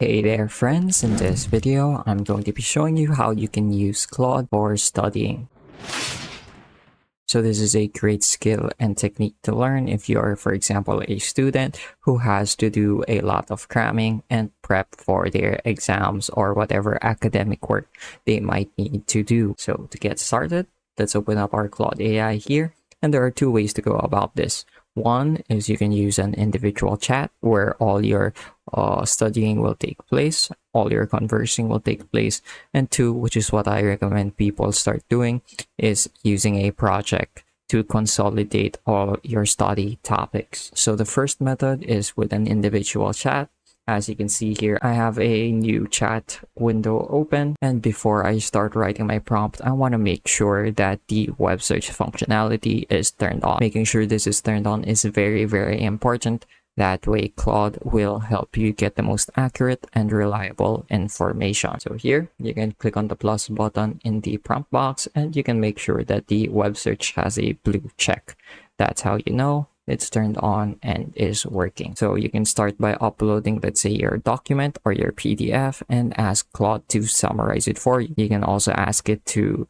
Hey there friends, in this video I'm going to be showing you how you can use Claude for studying. So this is a great skill and technique to learn if you are, for example, a student who has to do a lot of cramming and prep for their exams or whatever academic work they might need to do. So to get started, let's open up our Claude AI here, and there are two ways to go about this. One is you can use an individual chat where all your studying will take place, all your conversing will take place. And two, which is what I recommend people start doing, is using a project to consolidate all your study topics. So the first method is with an individual chat. As you can see here, I have a new chat window open, and before I start writing my prompt, I want to make sure that the web search functionality is turned on. Making sure this is turned on is very, very important. That way, Claude will help you get the most accurate and reliable information. So here, you can click on the plus button in the prompt box, and you can make sure that the web search has a blue check. That's how you know it's turned on and is working. So you can start by uploading, let's say, your document or your PDF and ask Claude to summarize it for you. You can also ask it to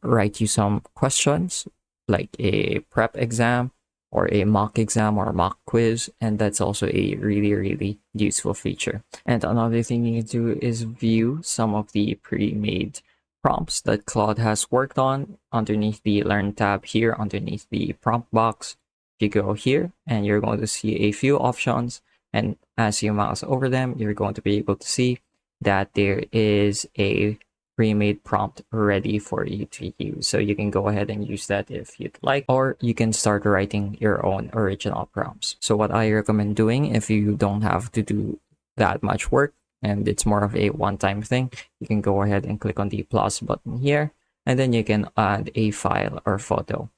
write you some questions like a prep exam or a mock exam or a mock quiz, and that's also a really useful feature. And another thing you can do is view some of the pre-made prompts that Claude has worked on underneath the Learn tab here underneath the prompt box. You go here and you're going to see a few options, and as you mouse over them, you're going to be able to see that there is a pre-made prompt ready for you to use. So you can go ahead and use that if you'd like, or you can start writing your own original prompts. So what I recommend doing, if you don't have to do that much work and it's more of a one-time thing, you can go ahead and click on the plus button here, and then you can add a file or photo,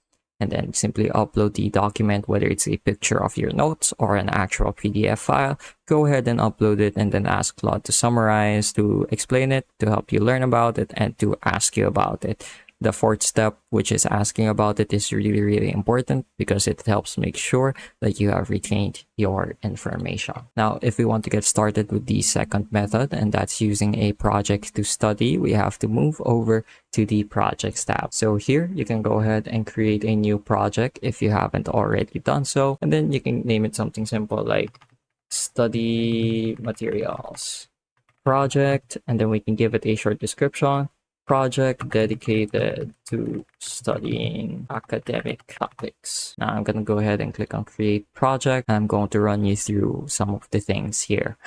and then simply upload the document, whether it's a picture of your notes or an actual PDF file. Go ahead and upload it, and then ask Claude to summarize, to explain it, to help you learn about it, and to ask you about it. The fourth step, which is asking about it, is really important because it helps make sure that you have retained your information. Now, if we want to get started with the second method, and that's using a project to study, we have to move over to the projects tab. So here you can go ahead and create a new project if you haven't already done so, and then you can name it something simple like study materials project, and then we can give it a short description. Project dedicated to studying academic topics. Now I'm going to go ahead and click on create project, and I'm going to run you through some of the things here.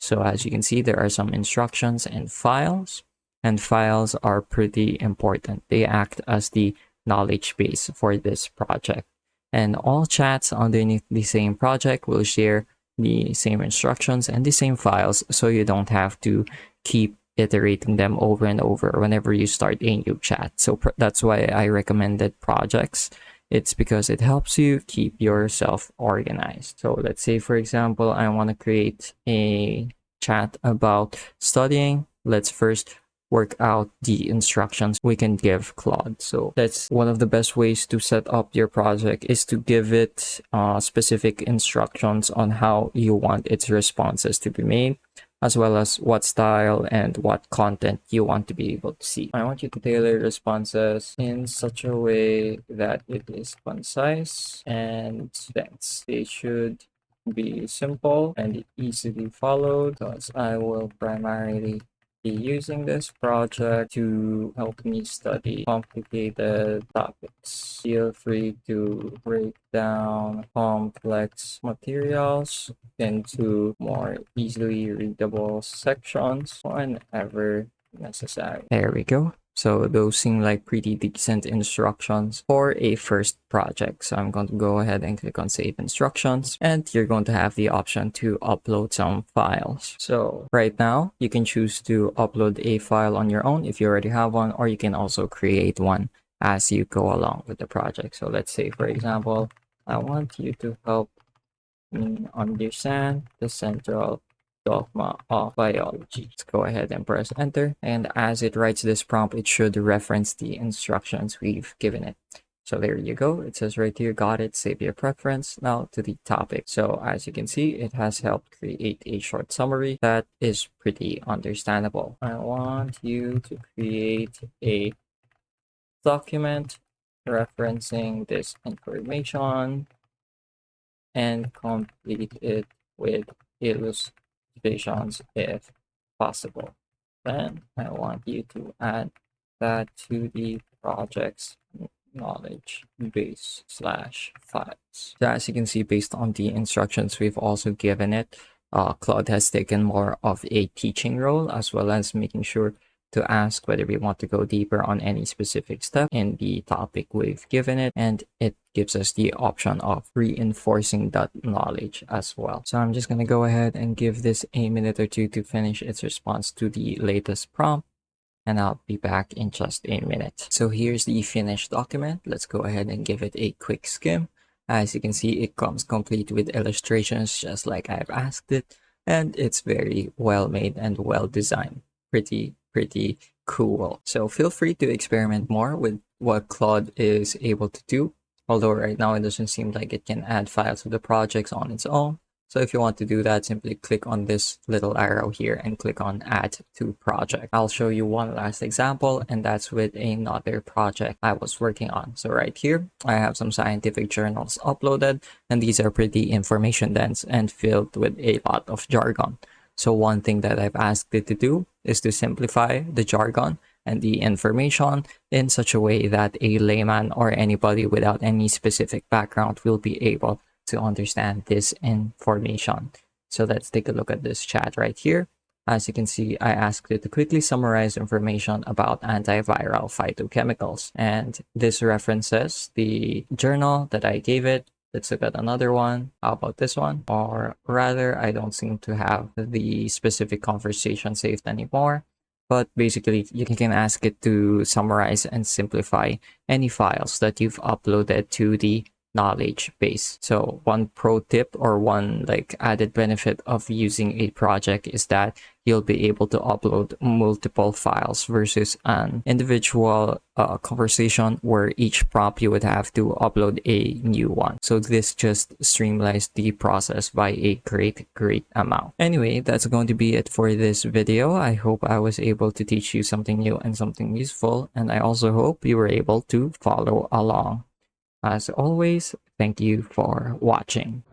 So as you can see, there are some instructions and files are pretty important. They act as the knowledge base for this project, and all chats underneath the same project will share the same instructions and the same files, so you don't have to keep iterating them over and over whenever you start a new chat. So that's why I recommended projects. It's because it helps you keep yourself organized. So let's say, for example, I want to create a chat about studying. Let's first work out the instructions we can give Claude. So that's one of the best ways to set up your project, is to give it specific instructions on how you want its responses to be made, as well as what style and what content you want to be able to see. I want you to tailor responses in such a way that it is concise and dense. They should be simple and easily followed, because I will primarily be using this project to help me study complicated topics. Feel free to break down complex materials into more easily readable sections whenever necessary. There we go. So those seem like pretty decent instructions for a first project. So I'm going to go ahead and click on save instructions, and you're going to have the option to upload some files. So right now you can choose to upload a file on your own if you already have one, or you can also create one as you go along with the project. So let's say, for example, I want you to help me understand the central dogma of biology. Let's go ahead and press enter, and as it writes this prompt, it should reference the instructions we've given it. So there you go. It says right here, got it, save your preference. Now to the topic. So as you can see, it has helped create a short summary that is pretty understandable. I want you to create a document referencing this information and complete it with illustrations if possible. Then I want you to add that to the project's knowledge base slash files. So as you can see, based on the instructions we've also given it, Claude has taken more of a teaching role, as well as making sure to ask whether we want to go deeper on any specific step in the topic we've given it, and it gives us the option of reinforcing that knowledge as well. So I'm just going to go ahead and give this a minute or two to finish its response to the latest prompt, and I'll be back in just a minute. So here's the finished document. Let's go ahead and give it a quick skim. As you can see, it comes complete with illustrations just like I've asked it, and it's very well made and well designed. Pretty cool. So feel free to experiment more with what Claude is able to do. Although right now it doesn't seem like it can add files to the projects on its own. So if you want to do that, simply click on this little arrow here and click on add to project. I'll show you one last example, and that's with another project I was working on. So right here, I have some scientific journals uploaded, and these are pretty information dense and filled with a lot of jargon. So one thing that I've asked it to do is to simplify the jargon and the information in such a way that a layman or anybody without any specific background will be able to understand this information. So let's take a look at this chat right here. As you can see, I asked it to quickly summarize information about antiviral phytochemicals, and this references the journal that I gave it. Let's look at another one. How about this one? Or rather, I don't seem to have the specific conversation saved anymore. But basically, you can ask it to summarize and simplify any files that you've uploaded to the knowledge base. So one pro tip or one like added benefit of using a project is that you'll be able to upload multiple files versus an individual conversation where each prompt you would have to upload a new one. So this just streamlines the process by a great amount. Anyway, that's going to be it for this video. I hope I was able to teach you something new and something useful, and I also hope you were able to follow along. As always, thank you for watching.